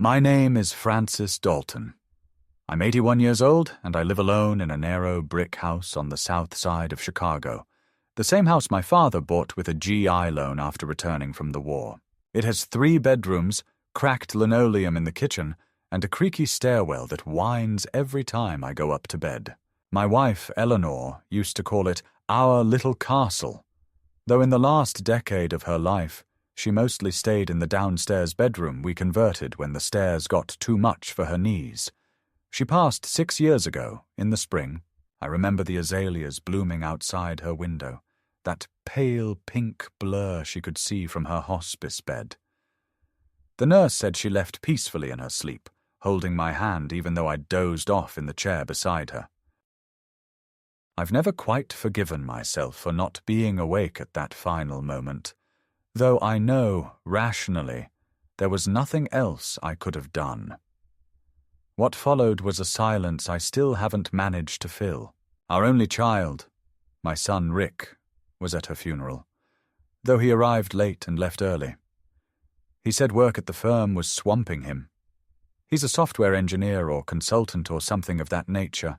My name is Francis Dalton. I'm 81 years old, and I live alone in a narrow brick house on the south side of Chicago, the same house my father bought with a GI loan after returning from the war. It has 3 bedrooms, cracked linoleum in the kitchen, and a creaky stairwell that whines every time I go up to bed. My wife, Eleanor, used to call it our little castle, though in the last decade of her life, she mostly stayed in the downstairs bedroom we converted when the stairs got too much for her knees. She passed 6 years ago, in the spring. I remember the azaleas blooming outside her window, that pale pink blur she could see from her hospice bed. The nurse said she left peacefully in her sleep, holding my hand even though I'd dozed off in the chair beside her. I've never quite forgiven myself for not being awake at that final moment, though I know, rationally, there was nothing else I could have done. What followed was a silence I still haven't managed to fill. Our only child, my son Rick, was at her funeral, though he arrived late and left early. He said work at the firm was swamping him. He's a software engineer or consultant or something of that nature.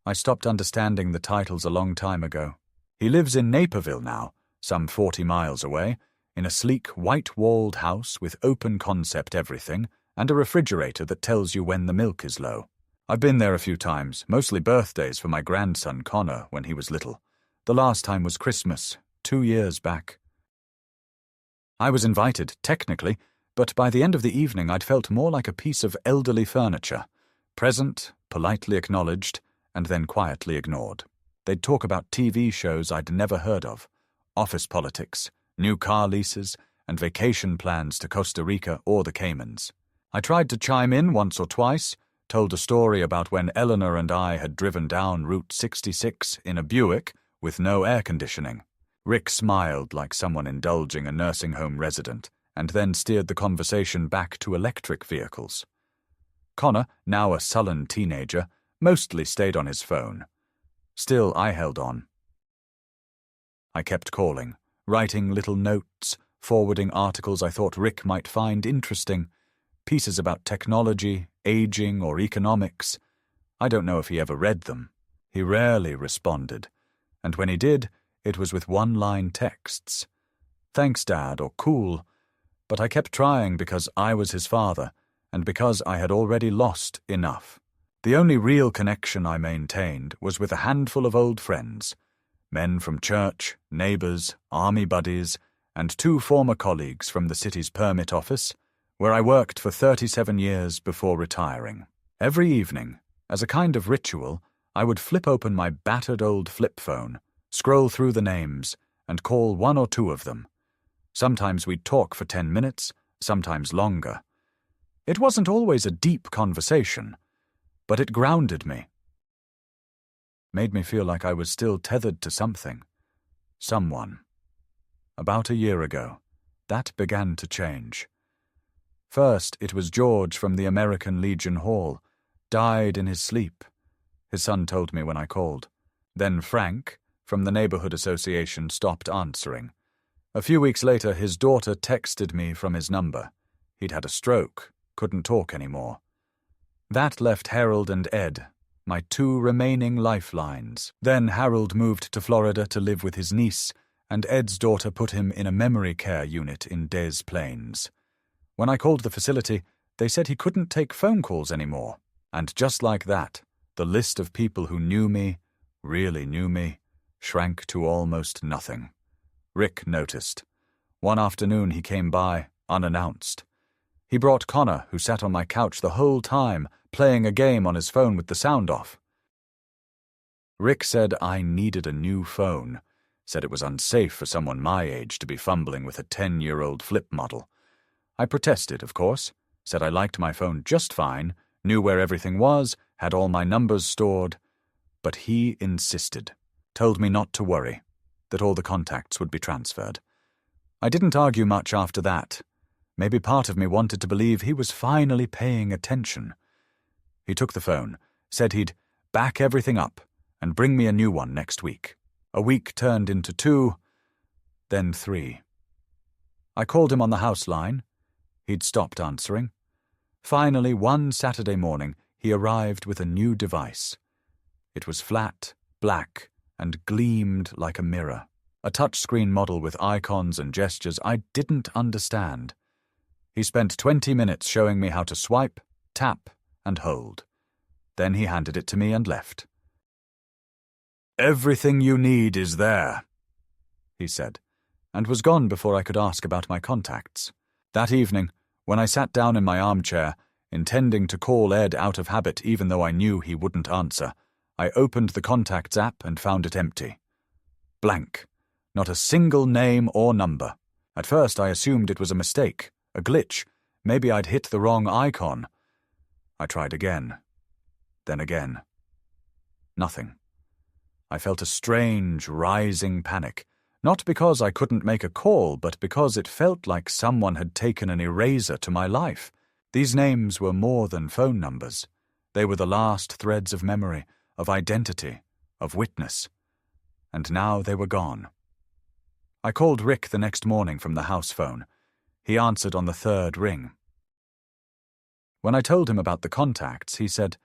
I stopped understanding the titles a long time ago. He lives in Naperville now, some 40 miles away, in a sleek, white-walled house with open-concept everything and a refrigerator that tells you when the milk is low. I've been there a few times, mostly birthdays for my grandson Connor when he was little. The last time was Christmas, 2 years back. I was invited, technically, but by the end of the evening I'd felt more like a piece of elderly furniture, present, politely acknowledged, and then quietly ignored. They'd talk about TV shows I'd never heard of, office politics, new car leases, and vacation plans to Costa Rica or the Caymans. I tried to chime in once or twice, told a story about when Eleanor and I had driven down Route 66 in a Buick with no air conditioning. Rick smiled like someone indulging a nursing home resident, and then steered the conversation back to electric vehicles. Connor, now a sullen teenager, mostly stayed on his phone. Still, I held on. I kept calling, writing little notes, forwarding articles I thought Rick might find interesting, pieces about technology, aging, or economics. I don't know if he ever read them. He rarely responded, and when he did, it was with one-line texts. Thanks, Dad, or cool. But I kept trying because I was his father, and because I had already lost enough. The only real connection I maintained was with a handful of old friends, men from church, neighbors, army buddies, and 2 former colleagues from the city's permit office, where I worked for 37 years before retiring. Every evening, as a kind of ritual, I would flip open my battered old flip phone, scroll through the names, and call 1 or 2 of them. Sometimes we'd talk for 10 minutes, sometimes longer. It wasn't always a deep conversation, but it grounded me. Made me feel like I was still tethered to something. Someone. About a year ago, that began to change. First, it was George from the American Legion Hall, died in his sleep. His son told me when I called. Then Frank, from the neighborhood association, stopped answering. A few weeks later, his daughter texted me from his number. He'd had a stroke, couldn't talk anymore. That left Harold and Ed, my 2 remaining lifelines. Then Harold moved to Florida to live with his niece, and Ed's daughter put him in a memory care unit in Des Plaines. When I called the facility, they said he couldn't take phone calls anymore. And just like that, the list of people who knew me, really knew me, shrank to almost nothing. Rick noticed. One afternoon he came by, unannounced. He brought Connor, who sat on my couch the whole time, playing a game on his phone with the sound off. Rick said I needed a new phone, said it was unsafe for someone my age to be fumbling with a 10-year-old flip model. I protested, of course, said I liked my phone just fine, knew where everything was, had all my numbers stored, but he insisted, told me not to worry, that all the contacts would be transferred. I didn't argue much after that. Maybe part of me wanted to believe he was finally paying attention. He took the phone, said he'd back everything up and bring me a new one next week. A week turned into 2, then 3. I called him on the house line. He'd stopped answering. Finally, one Saturday morning, he arrived with a new device. It was flat, black, and gleamed like a mirror. A touchscreen model with icons and gestures I didn't understand. He spent 20 minutes showing me how to swipe, tap, and hold. Then he handed it to me and left. "Everything you need is there," he said, and was gone before I could ask about my contacts. That evening, when I sat down in my armchair, intending to call Ed out of habit even though I knew he wouldn't answer, I opened the Contacts app and found it empty. Blank. Not a single name or number. At first I assumed it was a mistake, a glitch. Maybe I'd hit the wrong icon. I tried again. Then again. Nothing. I felt a strange, rising panic. Not because I couldn't make a call, but because it felt like someone had taken an eraser to my life. These names were more than phone numbers. They were the last threads of memory, of identity, of witness. And now they were gone. I called Rick the next morning from the house phone. He answered on the third ring. When I told him about the contacts, he said,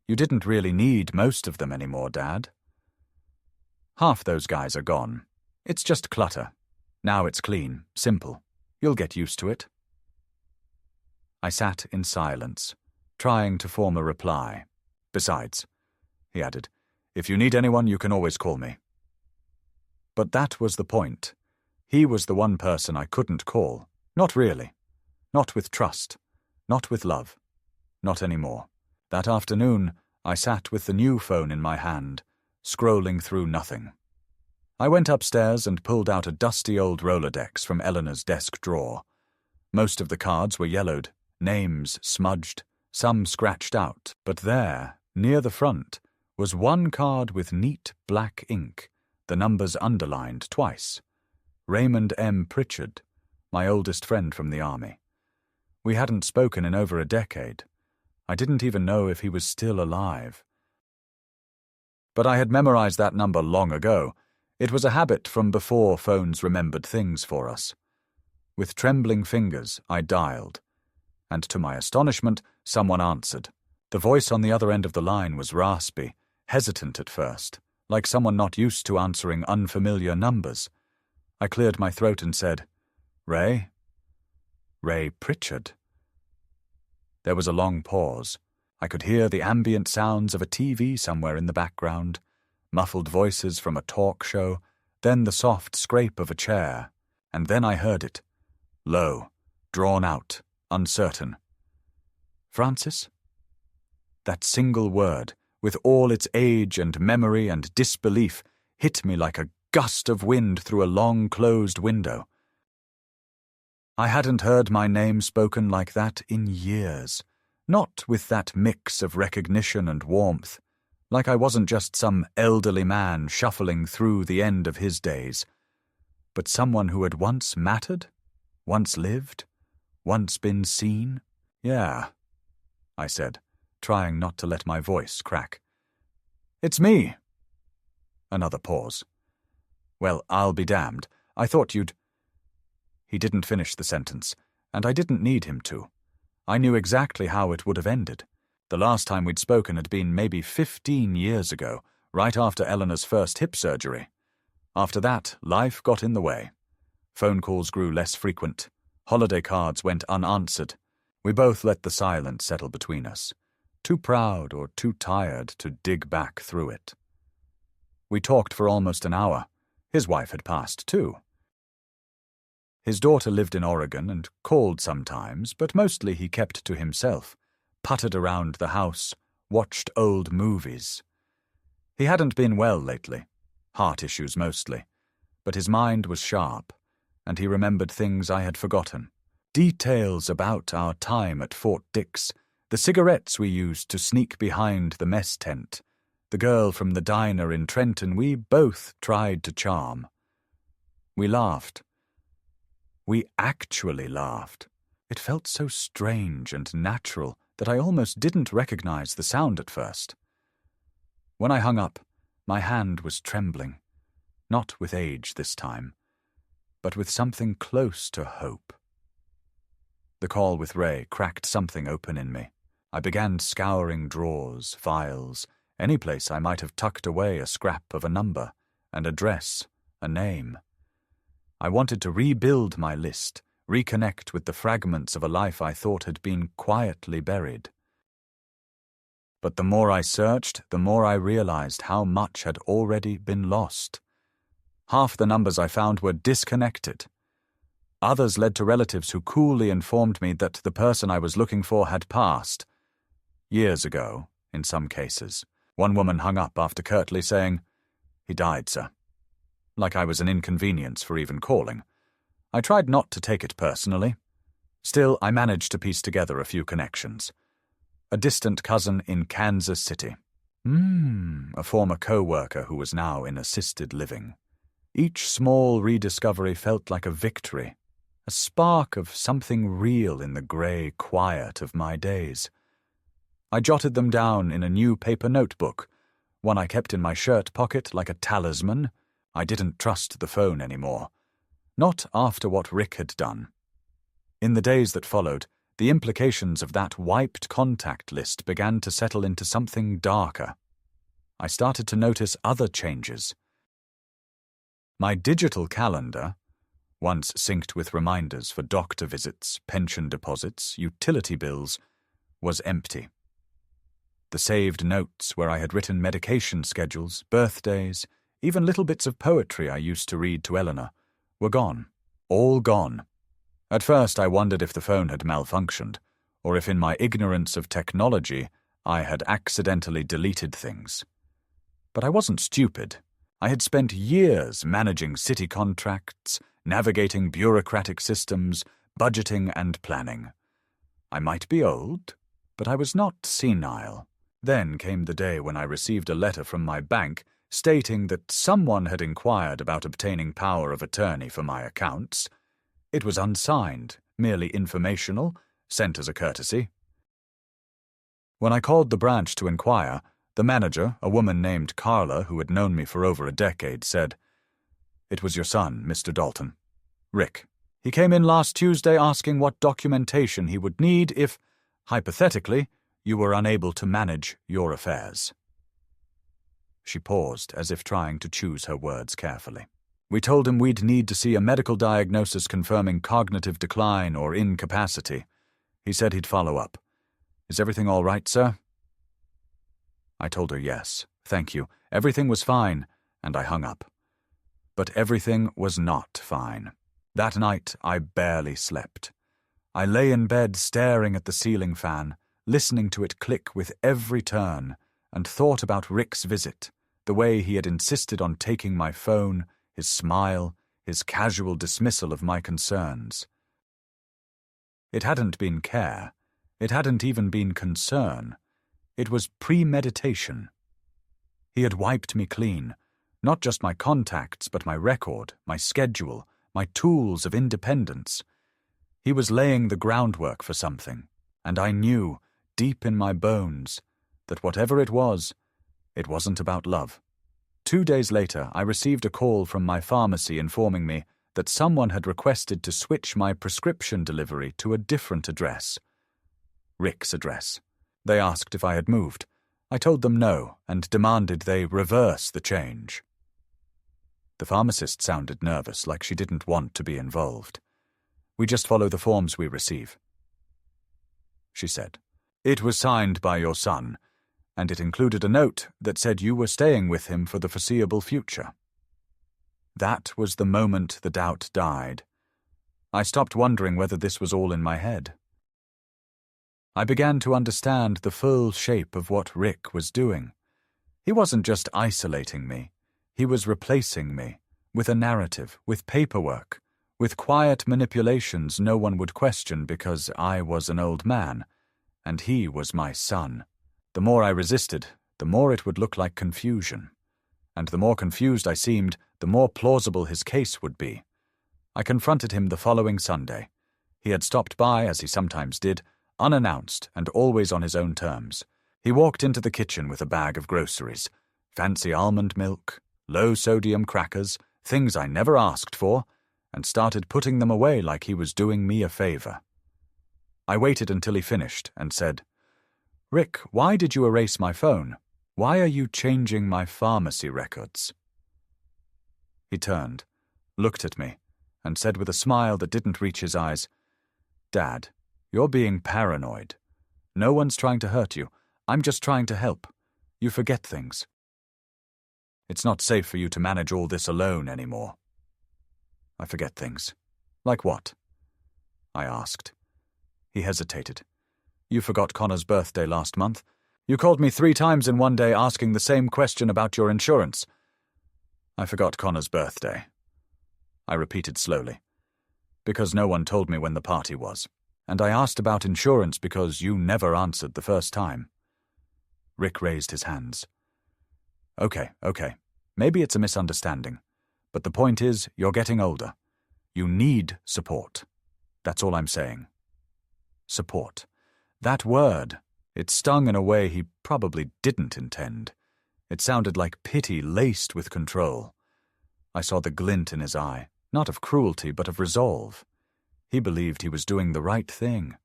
"You didn't really need most of them anymore, Dad. Half those guys are gone. It's just clutter. Now it's clean, simple. You'll get used to it." I sat in silence, trying to form a reply. "Besides," he added, "if you need anyone, you can always call me." But that was the point. He was the one person I couldn't call. Not really. Not with trust. Not with love. Not anymore. That afternoon, I sat with the new phone in my hand, scrolling through nothing. I went upstairs and pulled out a dusty old Rolodex from Eleanor's desk drawer. Most of the cards were yellowed, names smudged, some scratched out, but there, near the front, was one card with neat black ink, the numbers underlined twice. Raymond M. Pritchard, my oldest friend from the army. We hadn't spoken in over a decade. I didn't even know if he was still alive. But I had memorized that number long ago. It was a habit from before phones remembered things for us. With trembling fingers, I dialed. And to my astonishment, someone answered. The voice on the other end of the line was raspy, hesitant at first, like someone not used to answering unfamiliar numbers. I cleared my throat and said, "Ray?" "Ray Pritchard." There was a long pause. I could hear the ambient sounds of a TV somewhere in the background, muffled voices from a talk show, then the soft scrape of a chair, and then I heard it, low, drawn out, uncertain. "Francis?" That single word, with all its age and memory and disbelief, hit me like a gust of wind through a long-closed window. I hadn't heard my name spoken like that in years, not with that mix of recognition and warmth, like I wasn't just some elderly man shuffling through the end of his days, but someone who had once mattered, once lived, once been seen. "Yeah," I said, trying not to let my voice crack. "It's me." Another pause. "Well, I'll be damned. I thought you'd—" He didn't finish the sentence, and I didn't need him to. I knew exactly how it would have ended. The last time we'd spoken had been maybe 15 years ago, right after Eleanor's first hip surgery. After that, life got in the way. Phone calls grew less frequent. Holiday cards went unanswered. We both let the silence settle between us, too proud or too tired to dig back through it. We talked for almost an hour. His wife had passed, too. His daughter lived in Oregon and called sometimes, but mostly he kept to himself, puttered around the house, watched old movies. He hadn't been well lately, heart issues mostly, but his mind was sharp, and he remembered things I had forgotten. Details about our time at Fort Dix, the cigarettes we used to sneak behind the mess tent, the girl from the diner in Trenton we both tried to charm. We laughed. We actually laughed. It felt so strange and natural that I almost didn't recognize the sound at first. When I hung up, my hand was trembling, not with age this time, but with something close to hope. The call with Ray cracked something open in me. I began scouring drawers, files, any place I might have tucked away a scrap of a number, an address, a name. I wanted to rebuild my list, reconnect with the fragments of a life I thought had been quietly buried. But the more I searched, the more I realized how much had already been lost. Half the numbers I found were disconnected. Others led to relatives who coolly informed me that the person I was looking for had passed. Years ago, in some cases. One woman hung up after curtly saying, "He died, sir." Like I was an inconvenience for even calling. I tried not to take it personally. Still, I managed to piece together a few connections. A distant cousin in Kansas City. A former co-worker who was now in assisted living. Each small rediscovery felt like a victory, a spark of something real in the grey quiet of my days. I jotted them down in a new paper notebook, one I kept in my shirt pocket like a talisman. I didn't trust the phone anymore. Not after what Rick had done. In the days that followed, the implications of that wiped contact list began to settle into something darker. I started to notice other changes. My digital calendar, once synced with reminders for doctor visits, pension deposits, utility bills, was empty. The saved notes where I had written medication schedules, birthdays, even little bits of poetry I used to read to Eleanor, were gone. All gone. At first I wondered if the phone had malfunctioned, or if in my ignorance of technology I had accidentally deleted things. But I wasn't stupid. I had spent years managing city contracts, navigating bureaucratic systems, budgeting and planning. I might be old, but I was not senile. Then came the day when I received a letter from my bank stating that someone had inquired about obtaining power of attorney for my accounts. It was unsigned, merely informational, sent as a courtesy. When I called the branch to inquire, the manager, a woman named Carla who had known me for over a decade, said, "It was your son, Mr. Dalton. Rick. He came in last Tuesday asking what documentation he would need if, hypothetically, you were unable to manage your affairs." She paused, as if trying to choose her words carefully. "We told him we'd need to see a medical diagnosis confirming cognitive decline or incapacity. He said he'd follow up. Is everything all right, sir?" I told her yes, thank you. Everything was fine, and I hung up. But everything was not fine. That night I barely slept. I lay in bed staring at the ceiling fan, listening to it click with every turn, and thought about Rick's visit, the way he had insisted on taking my phone, his smile, his casual dismissal of my concerns. It hadn't been care. It hadn't even been concern. It was premeditation. He had wiped me clean, not just my contacts, but my record, my schedule, my tools of independence. He was laying the groundwork for something, and I knew, deep in my bones, that whatever it wasn't about love. 2 days later, I received a call from my pharmacy informing me that someone had requested to switch my prescription delivery to a different address. Rick's address. They asked if I had moved. I told them no, and demanded they reverse the change. The pharmacist sounded nervous, like she didn't want to be involved. "We just follow the forms we receive," she said. "It was signed by your son, and it included a note that said you were staying with him for the foreseeable future." That was the moment the doubt died. I stopped wondering whether this was all in my head. I began to understand the full shape of what Rick was doing. He wasn't just isolating me. He was replacing me, with a narrative, with paperwork, with quiet manipulations no one would question because I was an old man, and he was my son. The more I resisted, the more it would look like confusion. And the more confused I seemed, the more plausible his case would be. I confronted him the following Sunday. He had stopped by, as he sometimes did, unannounced and always on his own terms. He walked into the kitchen with a bag of groceries, fancy almond milk, low-sodium crackers, things I never asked for, and started putting them away like he was doing me a favor. I waited until he finished and said, "Rick, why did you erase my phone? Why are you changing my pharmacy records?" He turned, looked at me, and said with a smile that didn't reach his eyes, "Dad, you're being paranoid. No one's trying to hurt you. I'm just trying to help. You forget things. It's not safe for you to manage all this alone anymore." "I forget things. Like what?" I asked. He hesitated. "You forgot Connor's birthday last month. You called me 3 times in one day asking the same question about your insurance." "I forgot Connor's birthday," I repeated slowly, "because no one told me when the party was. And I asked about insurance because you never answered the first time." Rick raised his hands. Okay. Maybe it's a misunderstanding. But the point is, you're getting older. You need support. That's all I'm saying." Support. That word, it stung in a way he probably didn't intend. It sounded like pity laced with control. I saw the glint in his eye, not of cruelty but of resolve. He believed he was doing the right thing.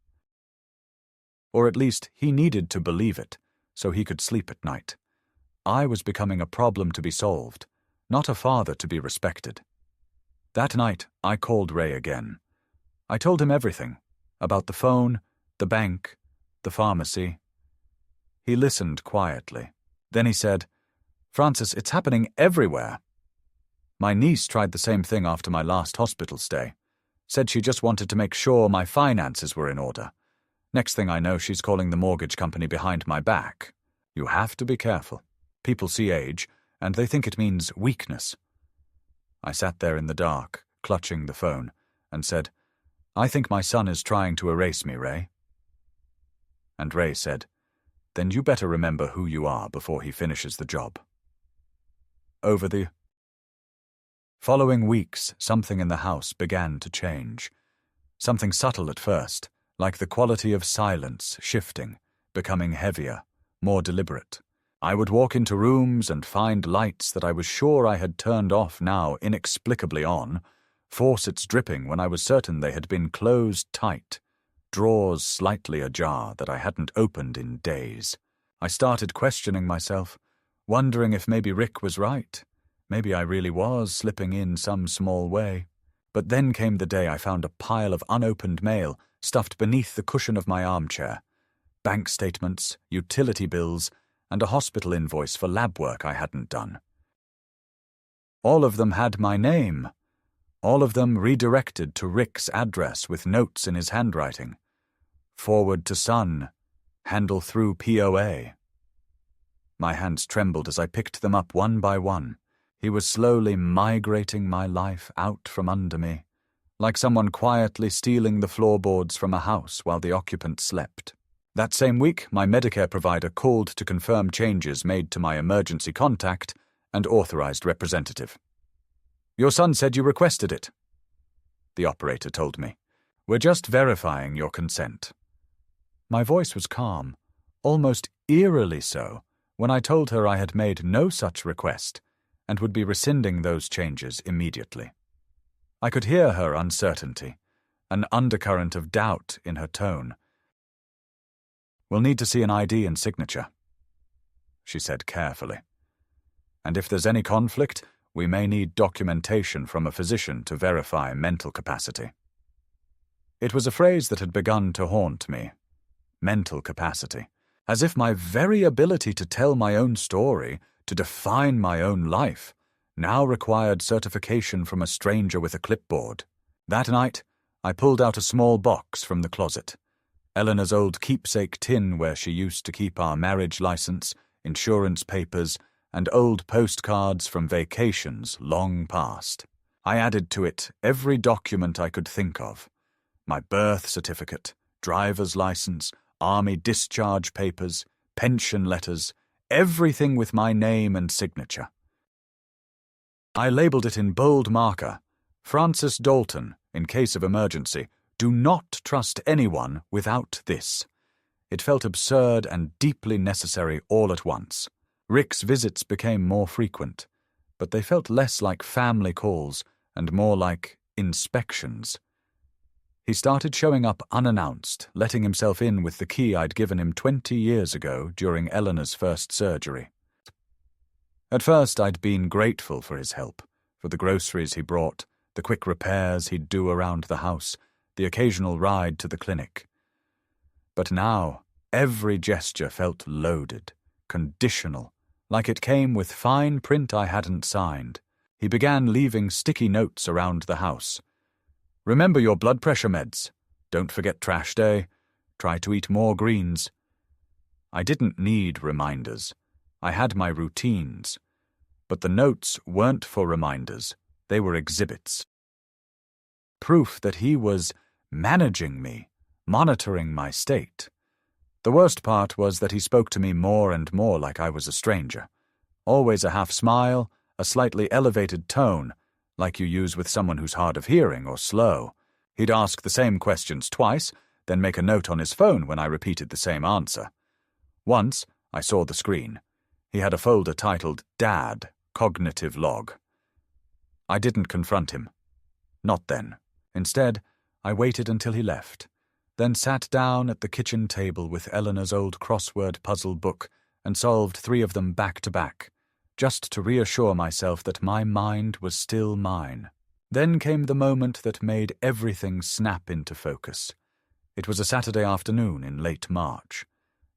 Or at least he needed to believe it, so he could sleep at night. I was becoming a problem to be solved, not a father to be respected. That night, I called Ray again. I told him everything, about the phone, the bank, the pharmacy. He listened quietly. Then he said, "Francis, it's happening everywhere. My niece tried the same thing after my last hospital stay. Said she just wanted to make sure my finances were in order. Next thing I know, she's calling the mortgage company behind my back. You have to be careful. People see age, and they think it means weakness." I sat there in the dark, clutching the phone, and said, "I think my son is trying to erase me, Ray." And Ray said, "Then you better remember who you are before he finishes the job." Over the following weeks, something in the house began to change. Something subtle at first, like the quality of silence shifting, becoming heavier, more deliberate. I would walk into rooms and find lights that I was sure I had turned off now inexplicably on, faucets dripping when I was certain they had been closed tight, drawers slightly ajar that I hadn't opened in days. I started questioning myself, wondering if maybe Rick was right. Maybe I really was slipping in some small way. But then came the day I found a pile of unopened mail stuffed beneath the cushion of my armchair. Bank statements, utility bills, and a hospital invoice for lab work I hadn't done. All of them had my name. All of them redirected to Rick's address with notes in his handwriting. Forward to son. Handle through POA. My hands trembled as I picked them up one by one. He was slowly migrating my life out from under me, like someone quietly stealing the floorboards from a house while the occupant slept. That same week, my Medicare provider called to confirm changes made to my emergency contact and authorized representative. "Your son said you requested it," the operator told me. "We're just verifying your consent." My voice was calm, almost eerily so, when I told her I had made no such request and would be rescinding those changes immediately. I could hear her uncertainty, an undercurrent of doubt in her tone. "We'll need to see an ID and signature," she said carefully. "And if there's any conflict, we may need documentation from a physician to verify mental capacity." It was a phrase that had begun to haunt me. Mental capacity. As if my very ability to tell my own story, to define my own life, now required certification from a stranger with a clipboard. That night, I pulled out a small box from the closet. Eleanor's old keepsake tin where she used to keep our marriage license, insurance papers, and old postcards from vacations long past. I added to it every document I could think of. My birth certificate, driver's license, army discharge papers, pension letters, everything with my name and signature. I labeled it in bold marker, "Francis Dalton, in case of emergency. Do not trust anyone without this." It felt absurd and deeply necessary all at once. Rick's visits became more frequent, but they felt less like family calls and more like inspections. He started showing up unannounced, letting himself in with the key I'd given him 20 years ago during Eleanor's first surgery. At first, I'd been grateful for his help, for the groceries he brought, the quick repairs he'd do around the house, the occasional ride to the clinic. But now, every gesture felt loaded, conditional, like it came with fine print I hadn't signed. He began leaving sticky notes around the house. Remember your blood pressure meds. Don't forget trash day. Try to eat more greens. I didn't need reminders. I had my routines. But the notes weren't for reminders. They were exhibits. Proof that he was managing me, monitoring my state. The worst part was that he spoke to me more and more like I was a stranger. Always a half smile, a slightly elevated tone, like you use with someone who's hard of hearing or slow. He'd ask the same questions twice, then make a note on his phone when I repeated the same answer. Once, I saw the screen. He had a folder titled Dad, Cognitive Log. I didn't confront him. Not then. Instead, I waited until he left, then sat down at the kitchen table with Eleanor's old crossword puzzle book and solved 3 of them back to back, just to reassure myself that my mind was still mine. Then came the moment that made everything snap into focus. It was a Saturday afternoon in late March.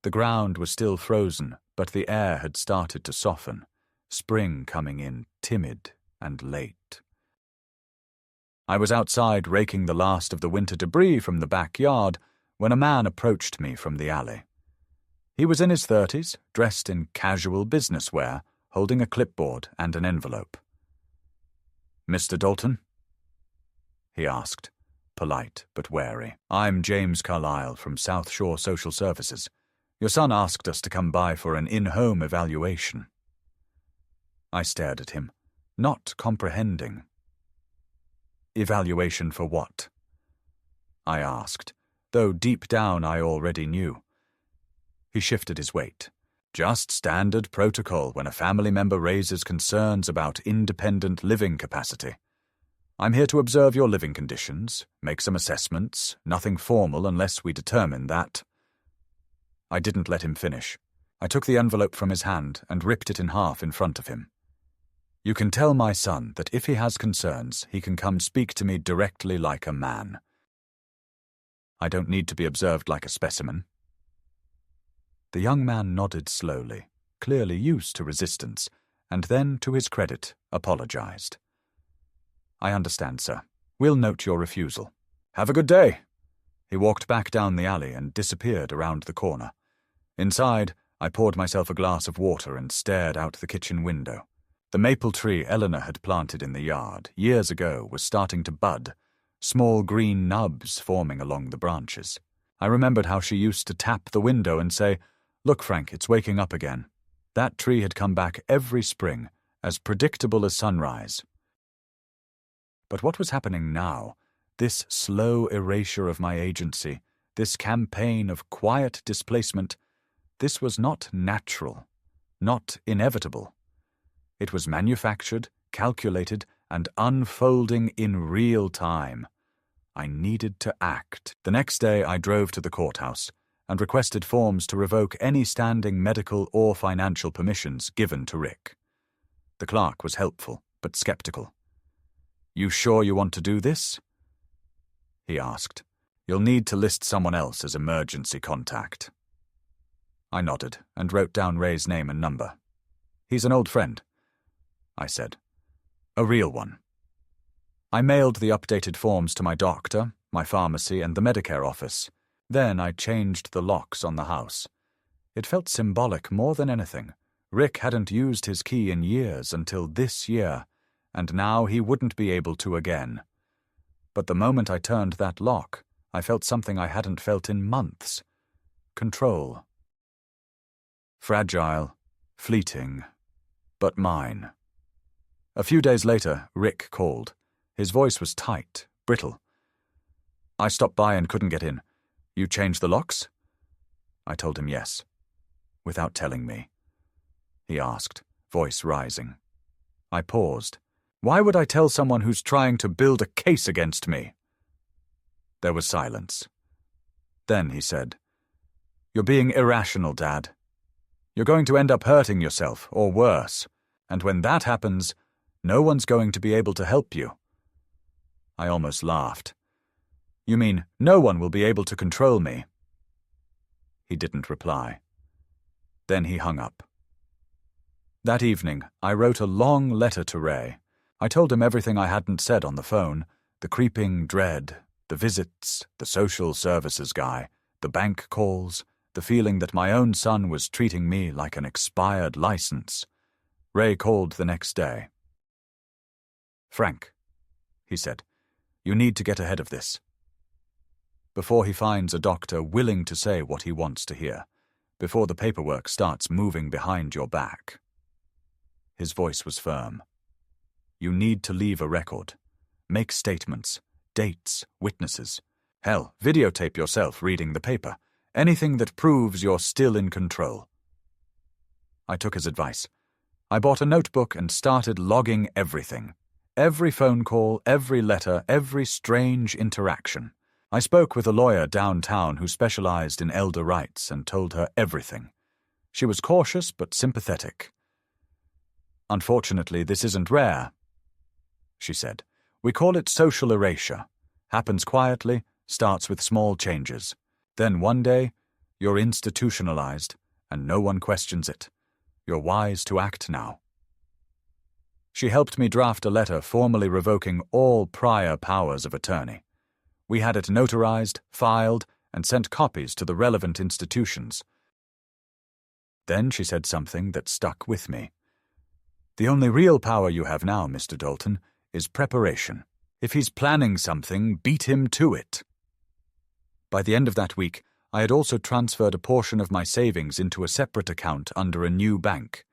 The ground was still frozen, but the air had started to soften, spring coming in timid and late. I was outside raking the last of the winter debris from the backyard when a man approached me from the alley. He was in his 30s, dressed in casual business wear, holding a clipboard and an envelope. "Mr. Dalton?" he asked, polite but wary. "I'm James Carlyle from South Shore Social Services. Your son asked us to come by for an in-home evaluation." I stared at him, not comprehending. "Evaluation for what?" I asked, though deep down I already knew. He shifted his weight. "Just standard protocol when a family member raises concerns about independent living capacity. I'm here to observe your living conditions, make some assessments, nothing formal unless we determine that." I didn't let him finish. I took the envelope from his hand and ripped it in half in front of him. "You can tell my son that if he has concerns, he can come speak to me directly like a man. I don't need to be observed like a specimen." The young man nodded slowly, clearly used to resistance, and then, to his credit, apologized. "I understand, sir. We'll note your refusal. Have a good day." He walked back down the alley and disappeared around the corner. Inside, I poured myself a glass of water and stared out the kitchen window. The maple tree Eleanor had planted in the yard years ago was starting to bud, small green nubs forming along the branches. I remembered how she used to tap the window and say, "Look, Frank, it's waking up again." That tree had come back every spring, as predictable as sunrise. But what was happening now, this slow erasure of my agency, this campaign of quiet displacement, this was not natural, not inevitable. It was manufactured, calculated, and unfolding in real time. I needed to act. The next day I drove to the courthouse and requested forms to revoke any standing medical or financial permissions given to Rick. The clerk was helpful, but skeptical. "You sure you want to do this?" he asked. "You'll need to list someone else as emergency contact." I nodded and wrote down Ray's name and number. "He's an old friend," I said. "A real one." I mailed the updated forms to my doctor, my pharmacy, and the Medicare office. Then I changed the locks on the house. It felt symbolic more than anything. Rick hadn't used his key in years until this year, and now he wouldn't be able to again. But the moment I turned that lock, I felt something I hadn't felt in months. Control. Fragile, fleeting, but mine. A few days later, Rick called. His voice was tight, brittle. "I stopped by and couldn't get in. You changed the locks?" I told him yes. "Without telling me?" he asked, voice rising. I paused. Why would I tell someone who's trying to build a case against me? There was silence. Then he said, "You're being irrational, Dad. You're going to end up hurting yourself, or worse, and when that happens, no one's going to be able to help you." I almost laughed. "You mean no one will be able to control me?" He didn't reply. Then he hung up. That evening, I wrote a long letter to Ray. I told him everything I hadn't said on the phone, the creeping dread, the visits, the social services guy, the bank calls, the feeling that my own son was treating me like an expired license. Ray called the next day. "Frank," he said, "you need to get ahead of this. Before he finds a doctor willing to say what he wants to hear, before the paperwork starts moving behind your back." His voice was firm. "You need to leave a record. Make statements, dates, witnesses. Hell, videotape yourself reading the paper. Anything that proves you're still in control." I took his advice. I bought a notebook and started logging everything. Every phone call, every letter, every strange interaction. I spoke with a lawyer downtown who specialized in elder rights and told her everything. She was cautious but sympathetic. "Unfortunately, this isn't rare," she said. "We call it social erasure. Happens quietly, starts with small changes. Then one day, you're institutionalized, and no one questions it. You're wise to act now." She helped me draft a letter formally revoking all prior powers of attorney. We had it notarized, filed, and sent copies to the relevant institutions. Then she said something that stuck with me. "The only real power you have now, Mr. Dalton, is preparation. If he's planning something, beat him to it." By the end of that week, I had also transferred a portion of my savings into a separate account under a new bank,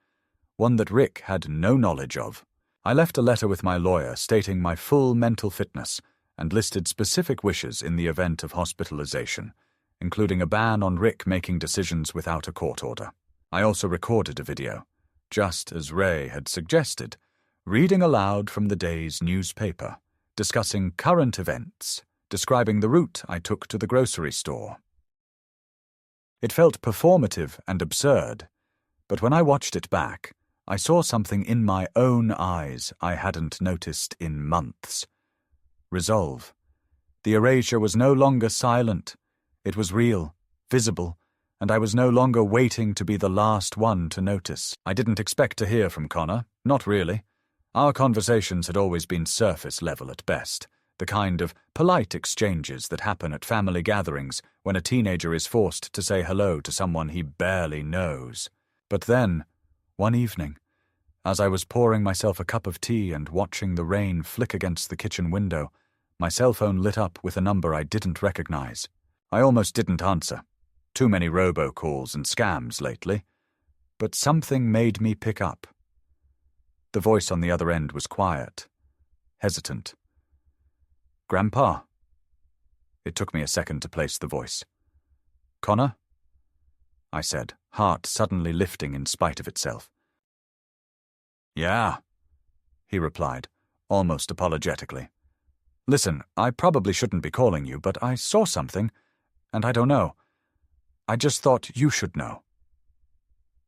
one that Rick had no knowledge of. I left a letter with my lawyer stating my full mental fitness and listed specific wishes in the event of hospitalization, including a ban on Rick making decisions without a court order. I also recorded a video, just as Ray had suggested, reading aloud from the day's newspaper, discussing current events, describing the route I took to the grocery store. It felt performative and absurd, but when I watched it back, I saw something in my own eyes I hadn't noticed in months. Resolve. The erasure was no longer silent. It was real, visible, and I was no longer waiting to be the last one to notice. I didn't expect to hear from Connor, not really. Our conversations had always been surface level at best, the kind of polite exchanges that happen at family gatherings when a teenager is forced to say hello to someone he barely knows. But then, one evening, as I was pouring myself a cup of tea and watching the rain flick against the kitchen window, my cell phone lit up with a number I didn't recognize. I almost didn't answer. Too many robocalls and scams lately. But something made me pick up. The voice on the other end was quiet, hesitant. "Grandpa?" It took me a second to place the voice. "Connor?" I said, heart suddenly lifting in spite of itself. "Yeah," he replied, almost apologetically. "Listen, I probably shouldn't be calling you, but I saw something, and I don't know. I just thought you should know."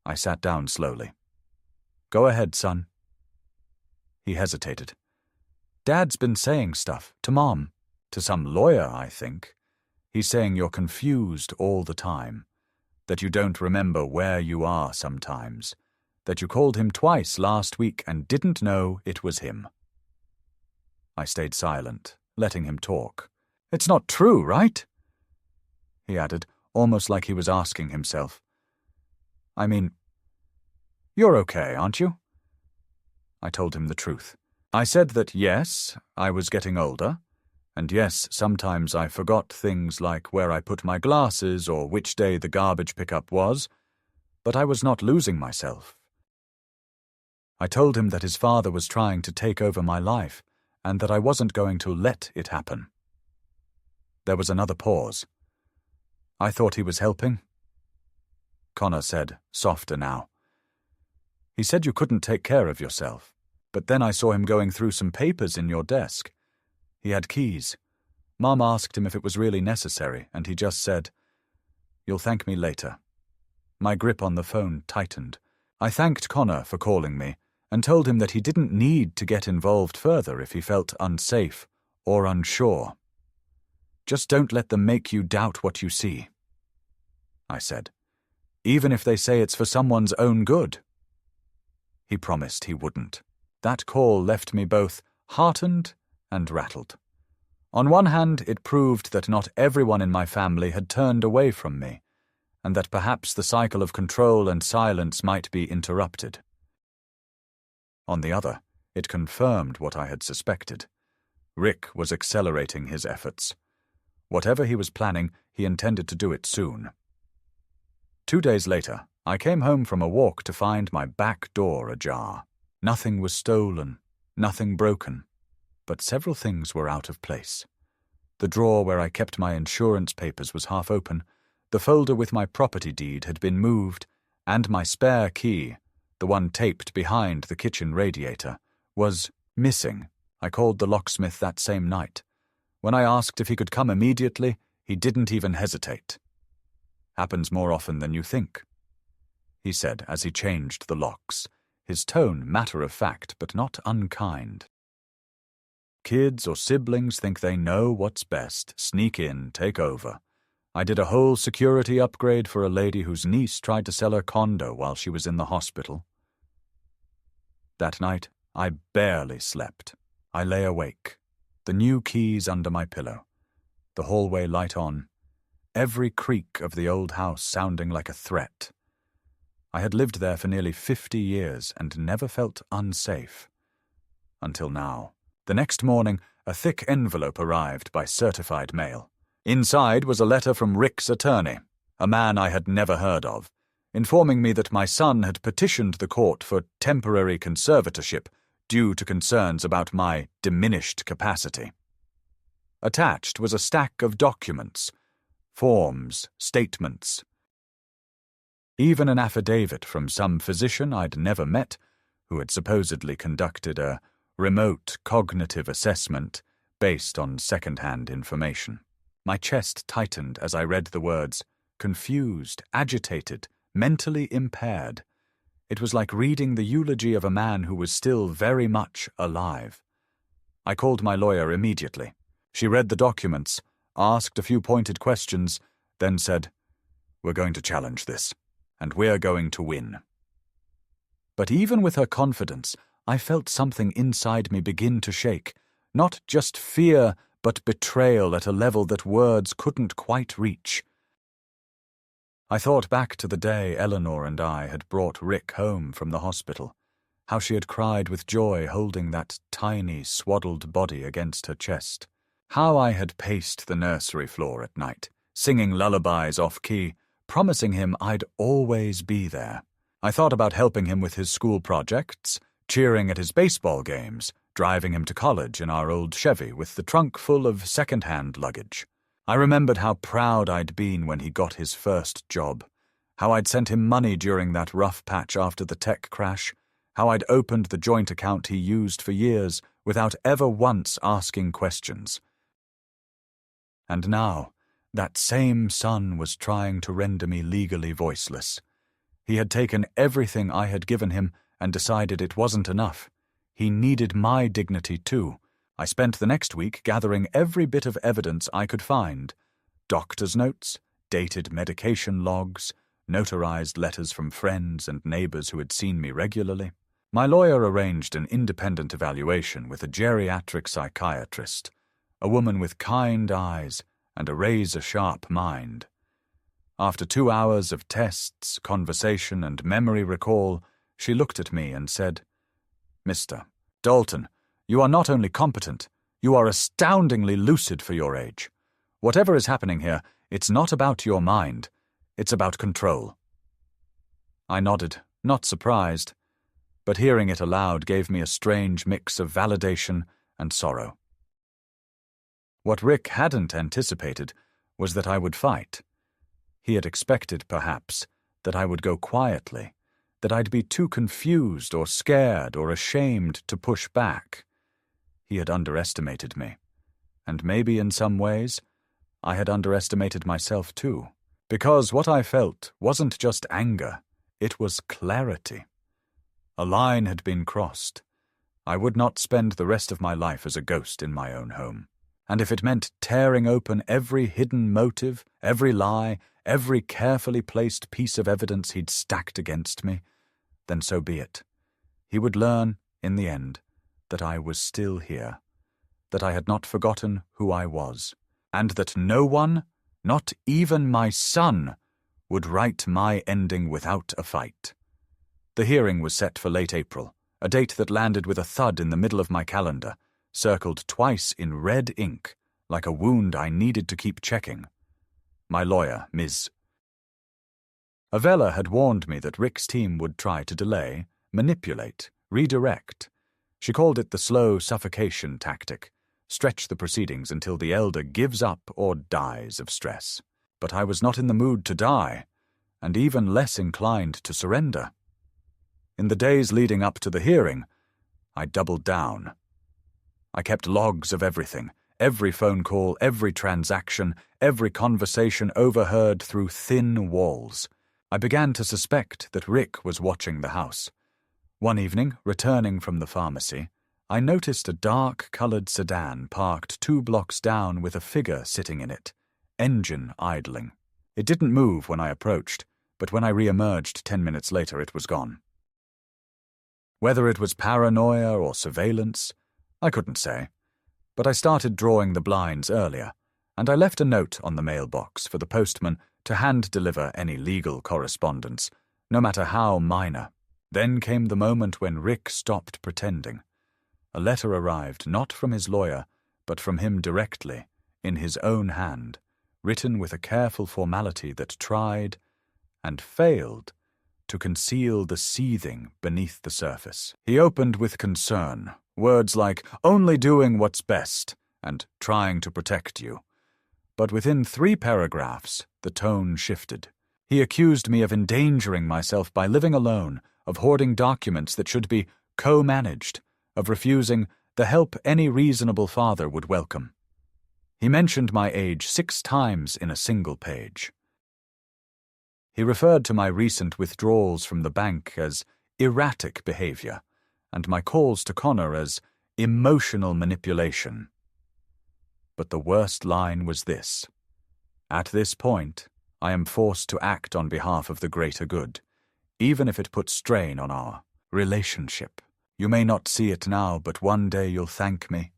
I sat down slowly. "Go ahead, son." He hesitated. "Dad's been saying stuff to Mom, to some lawyer, I think. He's saying you're confused all the time, that you don't remember where you are sometimes, that you called him twice last week and didn't know it was him." I stayed silent, letting him talk. "It's not true, right?" he added, almost like he was asking himself. "I mean, you're okay, aren't you?" I told him the truth. I said that yes, I was getting older, and yes, sometimes I forgot things like where I put my glasses or which day the garbage pickup was, but I was not losing myself. I told him that his father was trying to take over my life, and that I wasn't going to let it happen. There was another pause. I thought he was helping. Connor said, softer now. "He said you couldn't take care of yourself, but then I saw him going through some papers in your desk. He had keys. Mom asked him if it was really necessary, and he just said, "You'll thank me later." My grip on the phone tightened. I thanked Connor for calling me and told him that he didn't need to get involved further if he felt unsafe or unsure. "Just don't let them make you doubt what you see," I said, "even if they say it's for someone's own good." He promised he wouldn't. That call left me both heartened and rattled. On one hand, it proved that not everyone in my family had turned away from me, and that perhaps the cycle of control and silence might be interrupted. On the other, it confirmed what I had suspected. Rick was accelerating his efforts. Whatever he was planning, he intended to do it soon. 2 days later, I came home from a walk to find my back door ajar. Nothing was stolen, nothing broken, but several things were out of place. The drawer where I kept my insurance papers was half open, the folder with my property deed had been moved, and my spare key, the one taped behind the kitchen radiator, was missing. I called the locksmith that same night. When I asked if he could come immediately, he didn't even hesitate. "Happens more often than you think," he said as he changed the locks, his tone matter-of-fact but not unkind. "Kids or siblings think they know what's best, sneak in, take over. I did a whole security upgrade for a lady whose niece tried to sell her condo while she was in the hospital." That night, I barely slept. I lay awake, the new keys under my pillow, the hallway light on, every creak of the old house sounding like a threat. I had lived there for nearly 50 years and never felt unsafe. Until now. The next morning, a thick envelope arrived by certified mail. Inside was a letter from Rick's attorney, a man I had never heard of, informing me that my son had petitioned the court for temporary conservatorship due to concerns about my diminished capacity. Attached was a stack of documents, forms, statements, even an affidavit from some physician I'd never met who had supposedly conducted a remote cognitive assessment based on second-hand information. My chest tightened as I read the words, confused, agitated, mentally impaired. It was like reading the eulogy of a man who was still very much alive. I called my lawyer immediately. She read the documents, asked a few pointed questions, then said, "We're going to challenge this, and we're going to win." But even with her confidence, I felt something inside me begin to shake, not just fear, but betrayal at a level that words couldn't quite reach. I thought back to the day Eleanor and I had brought Rick home from the hospital, how she had cried with joy holding that tiny, swaddled body against her chest, how I had paced the nursery floor at night, singing lullabies off-key, promising him I'd always be there. I thought about helping him with his school projects, cheering at his baseball games, driving him to college in our old Chevy with the trunk full of second-hand luggage. I remembered how proud I'd been when he got his first job, how I'd sent him money during that rough patch after the tech crash, how I'd opened the joint account he used for years without ever once asking questions. And now, that same son was trying to render me legally voiceless. He had taken everything I had given him and decided it wasn't enough. He needed my dignity too. I spent the next week gathering every bit of evidence I could find. Doctor's notes, dated medication logs, notarized letters from friends and neighbors who had seen me regularly. My lawyer arranged an independent evaluation with a geriatric psychiatrist, a woman with kind eyes and a razor-sharp mind. After 2 hours of tests, conversation, and memory recall, she looked at me and said, "Mr. Dalton, you are not only competent, you are astoundingly lucid for your age. Whatever is happening here, it's not about your mind, it's about control." I nodded, not surprised, but hearing it aloud gave me a strange mix of validation and sorrow. What Rick hadn't anticipated was that I would fight. He had expected, perhaps, that I would go quietly, that I'd be too confused or scared or ashamed to push back. He had underestimated me, and maybe in some ways, I had underestimated myself too. Because what I felt wasn't just anger, it was clarity. A line had been crossed. I would not spend the rest of my life as a ghost in my own home. And if it meant tearing open every hidden motive, every lie, every carefully placed piece of evidence he'd stacked against me, then so be it. He would learn, in the end, that I was still here, that I had not forgotten who I was, and that no one, not even my son, would write my ending without a fight. The hearing was set for late April, a date that landed with a thud in the middle of my calendar, circled twice in red ink, like a wound I needed to keep checking. My lawyer, Ms. Avella had warned me that Rick's team would try to delay, manipulate, redirect. She called it the slow suffocation tactic, stretch the proceedings until the elder gives up or dies of stress. But I was not in the mood to die, and even less inclined to surrender. In the days leading up to the hearing, I doubled down. I kept logs of everything, every phone call, every transaction, every conversation overheard through thin walls. I began to suspect that Rick was watching the house. One evening, returning from the pharmacy, I noticed a dark-colored sedan parked 2 blocks down with a figure sitting in it, engine idling. It didn't move when I approached, but when I re-emerged 10 minutes later it was gone. Whether it was paranoia or surveillance, I couldn't say, but I started drawing the blinds earlier, and I left a note on the mailbox for the postman to hand-deliver any legal correspondence, no matter how minor. Then came the moment when Rick stopped pretending. A letter arrived not from his lawyer, but from him directly, in his own hand, written with a careful formality that tried, and failed, to conceal the seething beneath the surface. He opened with concern, words like, "only doing what's best," and "trying to protect you." But within 3 paragraphs, the tone shifted. He accused me of endangering myself by living alone, of hoarding documents that should be co-managed, of refusing the help any reasonable father would welcome. He mentioned my age 6 times in a single page. He referred to my recent withdrawals from the bank as erratic behavior, and my calls to Connor as emotional manipulation. But the worst line was this: "At this point, I am forced to act on behalf of the greater good, even if it puts strain on our relationship. You may not see it now, but one day you'll thank me."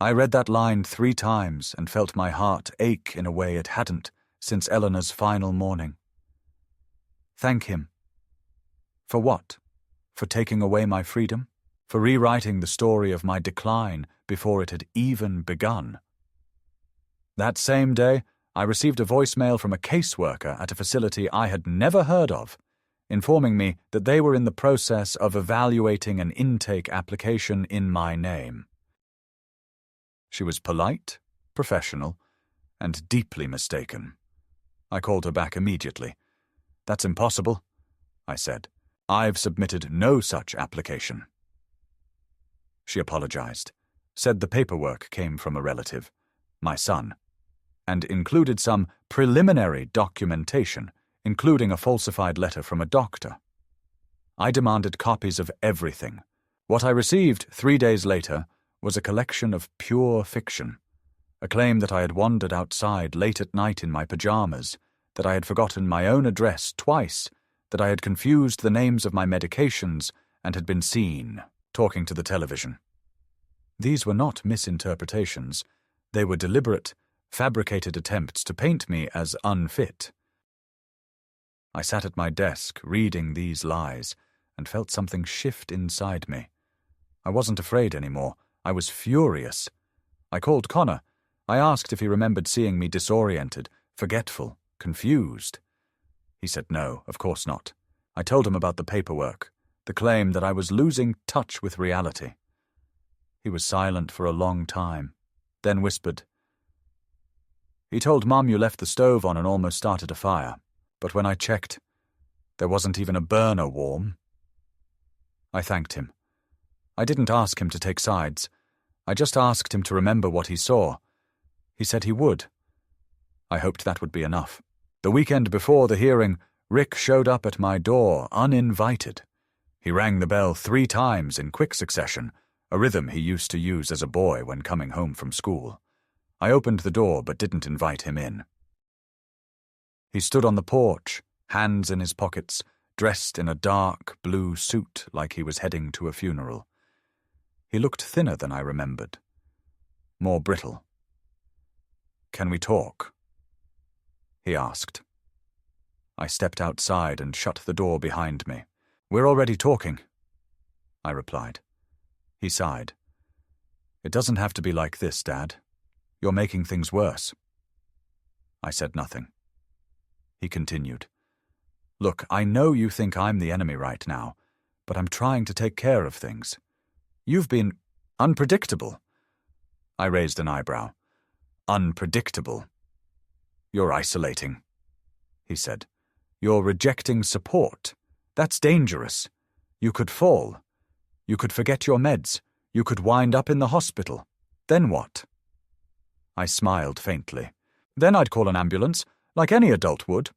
I read that line 3 times and felt my heart ache in a way it hadn't since Eleanor's final morning. Thank him. For what? For taking away my freedom? For rewriting the story of my decline before it had even begun? That same day, I received a voicemail from a caseworker at a facility I had never heard of, informing me that they were in the process of evaluating an intake application in my name. She was polite, professional, and deeply mistaken. I called her back immediately. "That's impossible," I said. "I've submitted no such application." She apologized, said the paperwork came from a relative, my son, and included some preliminary documentation, including a falsified letter from a doctor. I demanded copies of everything. What I received 3 days later was a collection of pure fiction, a claim that I had wandered outside late at night in my pajamas, that I had forgotten my own address twice, that I had confused the names of my medications and had been seen talking to the television. These were not misinterpretations. They were deliberate, fabricated attempts to paint me as unfit. I sat at my desk reading these lies and felt something shift inside me. I wasn't afraid anymore. I was furious. I called Connor. I asked if he remembered seeing me disoriented, forgetful, confused. He said no, of course not. I told him about the paperwork, the claim that I was losing touch with reality. He was silent for a long time, then whispered, "He told Mum you left the stove on and almost started a fire, but when I checked, there wasn't even a burner warm." I thanked him. I didn't ask him to take sides. I just asked him to remember what he saw. He said he would. I hoped that would be enough. The weekend before the hearing, Rick showed up at my door uninvited. He rang the bell 3 times in quick succession, a rhythm he used to use as a boy when coming home from school. I opened the door but didn't invite him in. He stood on the porch, hands in his pockets, dressed in a dark blue suit like he was heading to a funeral. He looked thinner than I remembered, more brittle. "Can we talk?" he asked. I stepped outside and shut the door behind me. "We're already talking," I replied. He sighed. "It doesn't have to be like this, Dad. You're making things worse." I said nothing. He continued. "Look, I know you think I'm the enemy right now, but I'm trying to take care of things. You've been unpredictable." I raised an eyebrow. "Unpredictable? You're isolating," he said. "You're rejecting support. That's dangerous. You could fall. You could forget your meds. You could wind up in the hospital. Then what?" I smiled faintly. "Then I'd call an ambulance, like any adult would."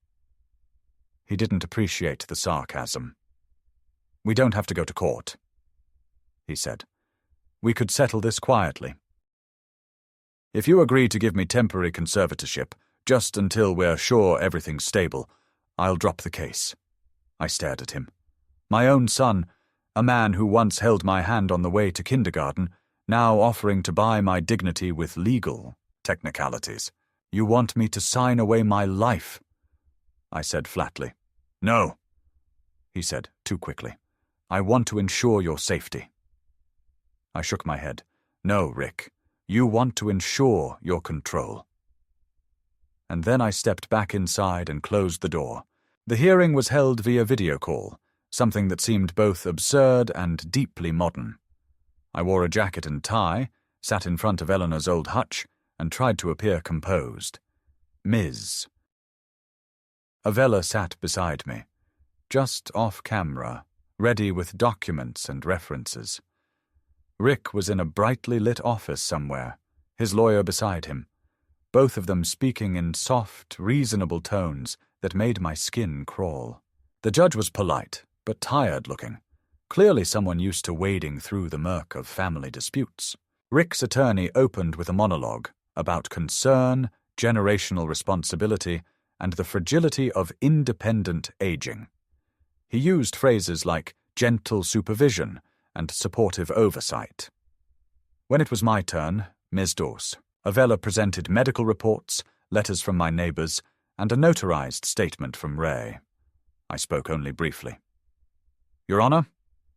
He didn't appreciate the sarcasm. "We don't have to go to court," he said. "We could settle this quietly. If you agree to give me temporary conservatorship, just until we're sure everything's stable, I'll drop the case." I stared at him. My own son, a man who once held my hand on the way to kindergarten, now offering to buy my dignity with legal technicalities. "You want me to sign away my life?" I said flatly. "No," he said too quickly. "I want to ensure your safety." I shook my head. "No, Rick. You want to ensure your control." And then I stepped back inside and closed the door. The hearing was held via video call, something that seemed both absurd and deeply modern. I wore a jacket and tie, sat in front of Eleanor's old hutch, and tried to appear composed. Ms. Avella sat beside me, just off camera, ready with documents and references. Rick was in a brightly lit office somewhere, his lawyer beside him, both of them speaking in soft, reasonable tones that made my skin crawl. The judge was polite, but tired-looking, clearly someone used to wading through the murk of family disputes. Rick's attorney opened with a monologue about concern, generational responsibility, and the fragility of independent aging. He used phrases like gentle supervision and supportive oversight. When it was my turn, Ms. Dawes, Avella presented medical reports, letters from my neighbors, and a notarized statement from Ray. I spoke only briefly. "Your Honor,"